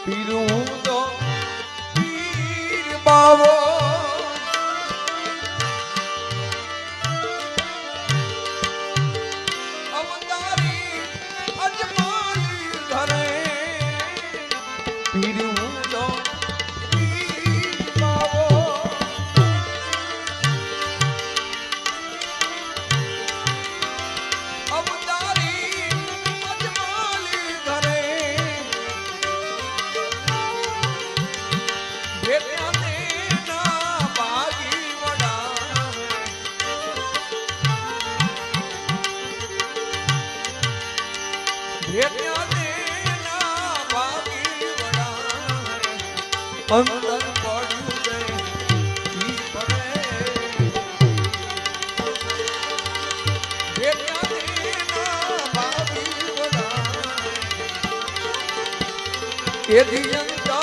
પીરું તો પીર બાવો અવતારી અજમાલી ઘરે પીરું તો પીર બાવો અવતારી અજમાલી ઘરે અંતર પડ્યું છે ઈ પડે ભેટ્યા દેના ભાગી વડા એ દિયંતા